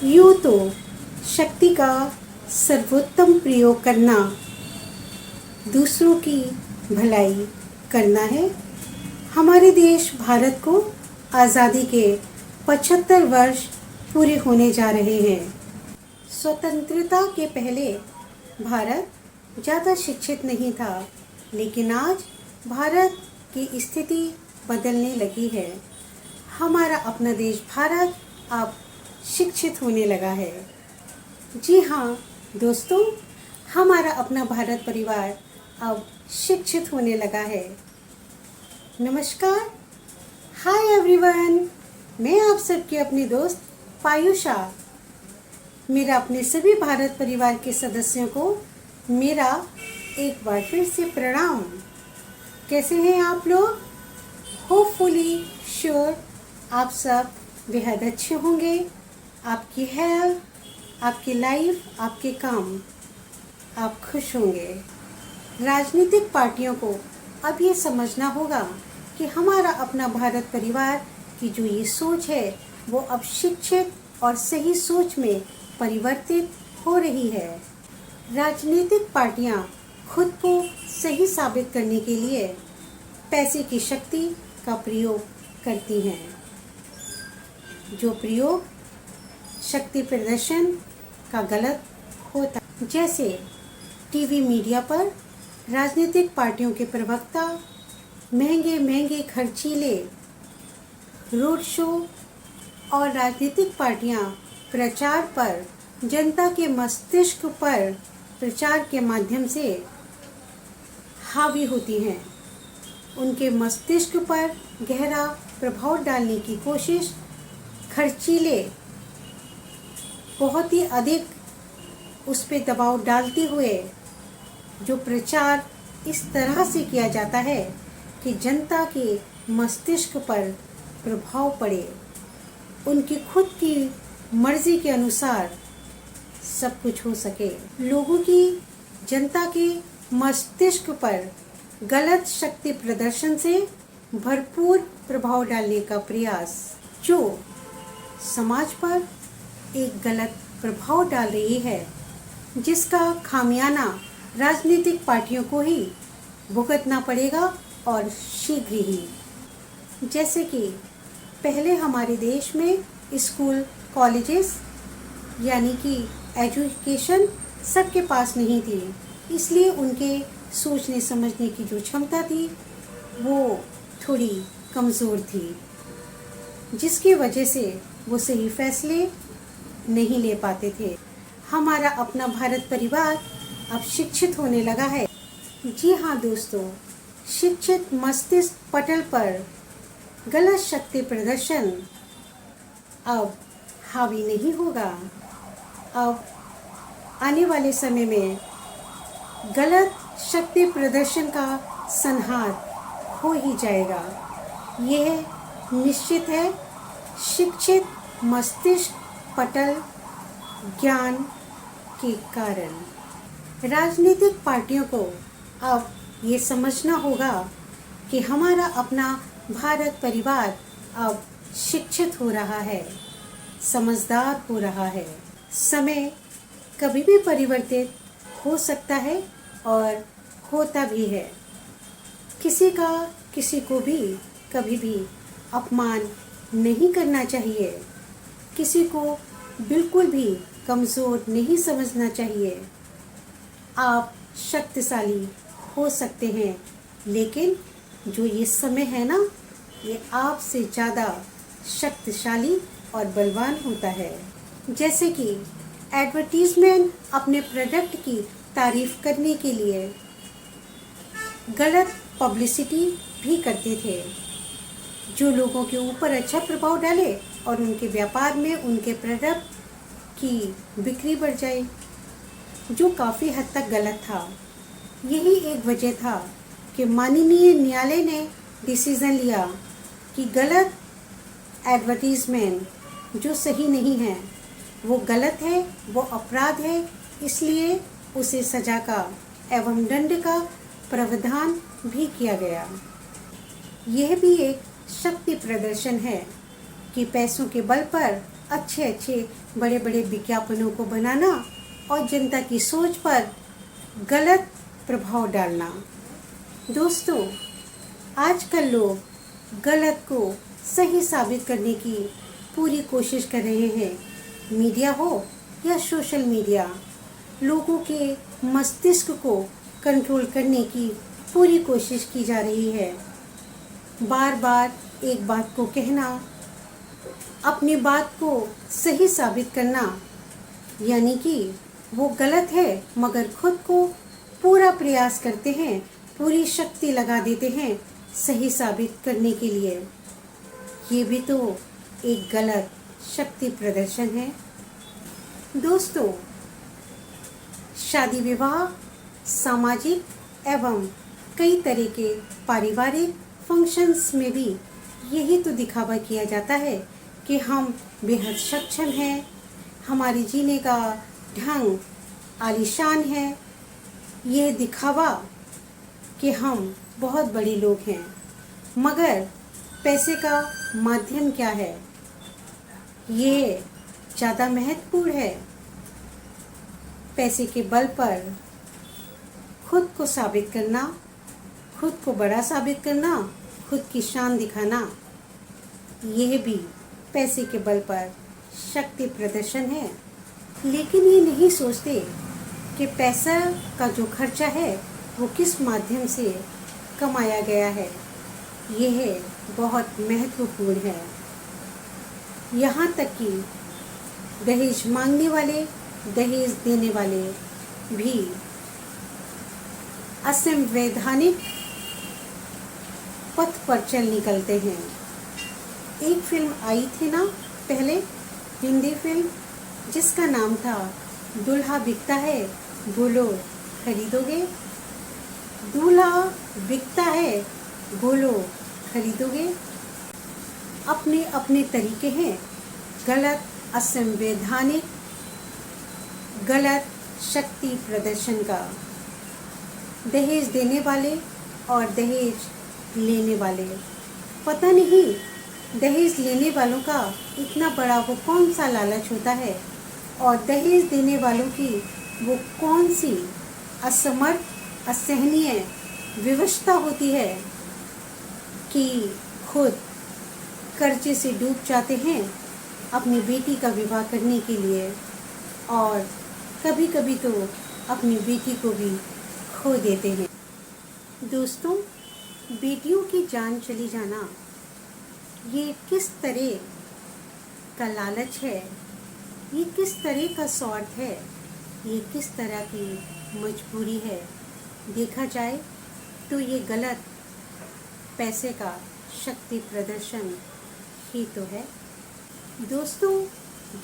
यूँ तो शक्ति का सर्वोत्तम प्रयोग करना दूसरों की भलाई करना है। हमारे देश भारत को आज़ादी के 75 वर्ष पूरे होने जा रहे हैं। स्वतंत्रता के पहले भारत ज़्यादा शिक्षित नहीं था, लेकिन आज भारत की स्थिति बदलने लगी है। हमारा अपना देश भारत अब शिक्षित होने लगा है। जी हाँ दोस्तों, हमारा अपना भारत परिवार अब शिक्षित होने लगा है। नमस्कार, हाय एवरीवन, मैं आप सबकी अपनी दोस्त पायुषा। मेरा अपने सभी भारत परिवार के सदस्यों को मेरा एक बार फिर से प्रणाम। कैसे हैं आप लोग? होपफुली श्योर आप सब बेहद अच्छे होंगे। आपकी हेल्थ, आपकी लाइफ, आपके काम, आप खुश होंगे। राजनीतिक पार्टियों को अब ये समझना होगा कि हमारा अपना भारत परिवार की जो ये सोच है वो अब शिक्षित और सही सोच में परिवर्तित हो रही है। राजनीतिक पार्टियां खुद को सही साबित करने के लिए पैसे की शक्ति का प्रयोग करती हैं, जो प्रयोग शक्ति प्रदर्शन का गलत होता है। जैसे टीवी मीडिया पर राजनीतिक पार्टियों के प्रवक्ता महंगे महंगे खर्चीले रोड शो और राजनीतिक पार्टियां प्रचार पर जनता के मस्तिष्क पर प्रचार के माध्यम से हावी होती हैं। उनके मस्तिष्क पर गहरा प्रभाव डालने की कोशिश खर्चीले बहुत ही अधिक उस पर दबाव डालते हुए जो प्रचार इस तरह से किया जाता है कि जनता के मस्तिष्क पर प्रभाव पड़े, उनकी खुद की मर्जी के अनुसार सब कुछ हो सके। लोगों की, जनता के मस्तिष्क पर गलत शक्ति प्रदर्शन से भरपूर प्रभाव डालने का प्रयास, जो समाज पर एक गलत प्रभाव डाल रही है, जिसका खामियाना राजनीतिक पार्टियों को ही भुगतना पड़ेगा और शीघ्र ही। जैसे कि पहले हमारे देश में स्कूल, कॉलेजेस यानी कि एजुकेशन सबके पास नहीं थी, इसलिए उनके सोचने समझने की जो क्षमता थी वो थोड़ी कमज़ोर थी, जिसकी वजह से वो सही फैसले नहीं ले पाते थे। हमारा अपना भारत परिवार अब शिक्षित होने लगा है। जी हाँ दोस्तों, शिक्षित मस्तिष्क पटल पर गलत शक्ति प्रदर्शन अब हावी नहीं होगा। अब आने वाले समय में गलत शक्ति प्रदर्शन का संहार हो ही जाएगा, यह निश्चित है। शिक्षित मस्तिष्क पटल ज्ञान के कारण राजनीतिक पार्टियों को अब ये समझना होगा कि हमारा अपना भारत परिवार अब शिक्षित हो रहा है, समझदार हो रहा है। समय कभी भी परिवर्तित हो सकता है और होता भी है। किसी को भी कभी भी अपमान नहीं करना चाहिए, किसी को बिल्कुल भी कमज़ोर नहीं समझना चाहिए। आप शक्तिशाली हो सकते हैं, लेकिन जो ये समय है ना, ये आपसे ज़्यादा शक्तिशाली और बलवान होता है। जैसे कि एडवर्टीज़मेंट अपने प्रोडक्ट की तारीफ करने के लिए गलत पब्लिसिटी भी करते थे, जो लोगों के ऊपर अच्छा प्रभाव डाले और उनके व्यापार में उनके प्रोडक्ट की बिक्री बढ़ जाए, जो काफ़ी हद तक गलत था। यही एक वजह था कि माननीय न्यायालय ने डिसीज़न लिया कि गलत एडवर्टीज़मेंट जो सही नहीं है, वो गलत है, वो अपराध है, इसलिए उसे सज़ा का एवं दंड का प्रावधान भी किया गया। यह भी एक शक्ति प्रदर्शन है कि पैसों के बल पर अच्छे अच्छे बड़े बड़े विज्ञापनों को बनाना और जनता की सोच पर गलत प्रभाव डालना। दोस्तों, आजकल लोग गलत को सही साबित करने की पूरी कोशिश कर रहे हैं। मीडिया हो या सोशल मीडिया, लोगों के मस्तिष्क को कंट्रोल करने की पूरी कोशिश की जा रही है। बार बार एक बात को कहना, अपनी बात को सही साबित करना, यानी कि वो गलत है मगर खुद को पूरा प्रयास करते हैं, पूरी शक्ति लगा देते हैं सही साबित करने के लिए। ये भी तो एक गलत शक्ति प्रदर्शन है। दोस्तों, शादी विवाह, सामाजिक एवं कई तरह के पारिवारिक फंक्शंस में भी यही तो दिखावा किया जाता है कि हम बेहद सक्षम हैं, हमारे जीने का ढंग आलीशान है। यह दिखावा कि हम बहुत बड़े लोग हैं, मगर पैसे का माध्यम क्या है, ये ज़्यादा महत्वपूर्ण है। पैसे के बल पर खुद को साबित करना, खुद को बड़ा साबित करना, खुद की शान दिखाना, यह भी पैसे के बल पर शक्ति प्रदर्शन है। लेकिन ये नहीं सोचते कि पैसा का जो खर्चा है वो किस माध्यम से कमाया गया है। यह बहुत महत्वपूर्ण है। यहाँ तक कि दहेज मांगने वाले, दहेज देने वाले भी असंवैधानिक पथ पर चल निकलते हैं। एक फिल्म आई थी ना पहले, हिंदी फिल्म, जिसका नाम था दूल्हा बिकता है बोलो खरीदोगे। दूल्हा बिकता है बोलो खरीदोगे। अपने अपने तरीके हैं गलत, असंवैधानिक, गलत शक्ति प्रदर्शन का। दहेज देने वाले और दहेज लेने वाले, पता नहीं दहेज लेने वालों का इतना बड़ा वो कौन सा लालच होता है और दहेज देने वालों की वो कौन सी असमर्थ, असहनीय विवशता होती है कि खुद कर्जे से डूब जाते हैं अपनी बेटी का विवाह करने के लिए, और कभी कभी तो अपनी बेटी को भी खो देते हैं। दोस्तों, बेटियों की जान चली जाना ये किस तरह का लालच है, ये किस तरह का स्वार्थ है, ये किस तरह की मजबूरी है। देखा जाए तो ये गलत पैसे का शक्ति प्रदर्शन ही तो है। दोस्तों,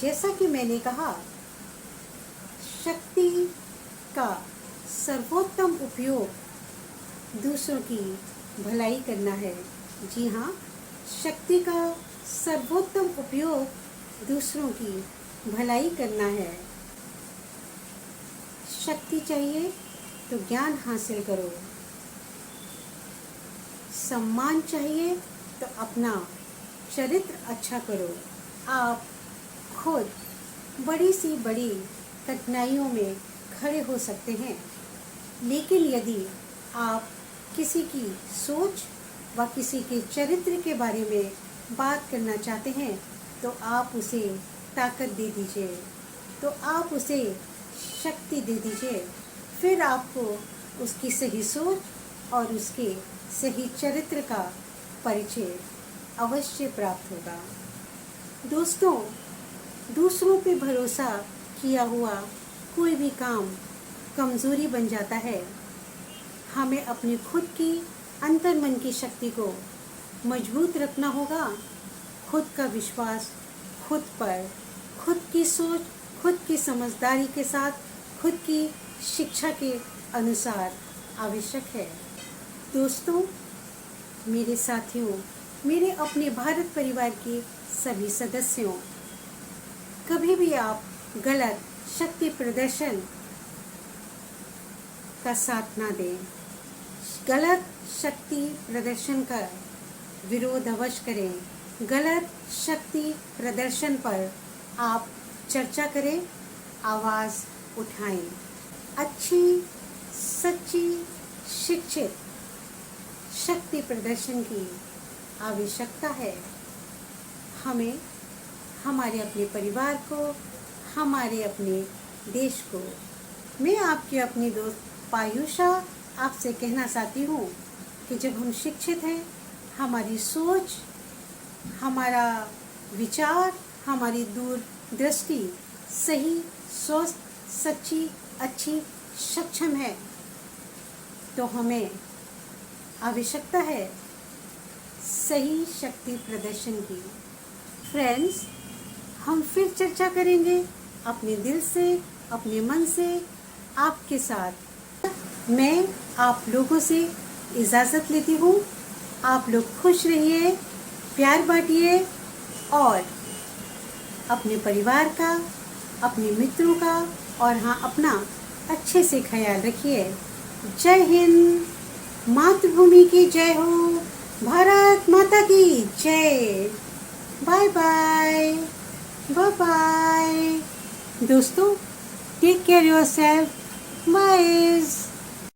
जैसा कि मैंने कहा, शक्ति का सर्वोत्तम उपयोग दूसरों की भलाई करना है। जी हाँ, शक्ति का सर्वोत्तम उपयोग दूसरों की भलाई करना है। शक्ति चाहिए तो ज्ञान हासिल करो, सम्मान चाहिए तो अपना चरित्र अच्छा करो। आप खुद बड़ी सी बड़ी कठिनाइयों में खड़े हो सकते हैं, लेकिन यदि आप किसी की सोच व किसी के चरित्र के बारे में बात करना चाहते हैं तो आप उसे ताकत दे दीजिए, तो आप उसे शक्ति दे दीजिए। फिर आपको उसकी सही सोच और उसके सही चरित्र का परिचय अवश्य प्राप्त होगा। दोस्तों, दूसरों पे भरोसा किया हुआ कोई भी काम कमज़ोरी बन जाता है। हमें अपनी खुद की अंतर्मन की शक्ति को मजबूत रखना होगा। खुद का विश्वास खुद पर, खुद की सोच, खुद की समझदारी के साथ, खुद की शिक्षा के अनुसार आवश्यक है। दोस्तों, मेरे साथियों, मेरे अपने भारत परिवार के सभी सदस्यों, कभी भी आप गलत शक्ति प्रदर्शन का साथ ना दें। गलत शक्ति प्रदर्शन का विरोध अवश्य करें। गलत शक्ति प्रदर्शन पर आप चर्चा करें, आवाज़ उठाएं। अच्छी, सच्ची, शिक्षित शक्ति प्रदर्शन की आवश्यकता है। हमें हमारे अपने परिवार को, हमारे अपने देश को। मैं आपकी अपनी दोस्त पायुषा आपसे कहना चाहती हूँ कि जब हम शिक्षित हैं, हमारी सोच, हमारा विचार, हमारी दूरदृष्टि सही, स्वस्थ, सच्ची, अच्छी, सक्षम है, तो हमें आवश्यकता है सही शक्ति प्रदर्शन की। फ्रेंड्स, हम फिर चर्चा करेंगे अपने दिल से, अपने मन से, आपके साथ। मैं आप लोगों से इजाज़त लेती हूँ। आप लोग खुश रहिए, प्यार बांटिए और अपने परिवार का, अपने मित्रों का और हाँ, अपना अच्छे से ख्याल रखिए। जय हिंद, मातृभूमि की जय हो, भारत माता की जय। बाय बाय, बाय बाय दोस्तों, टेक केयर योरसेल्फ, बाय।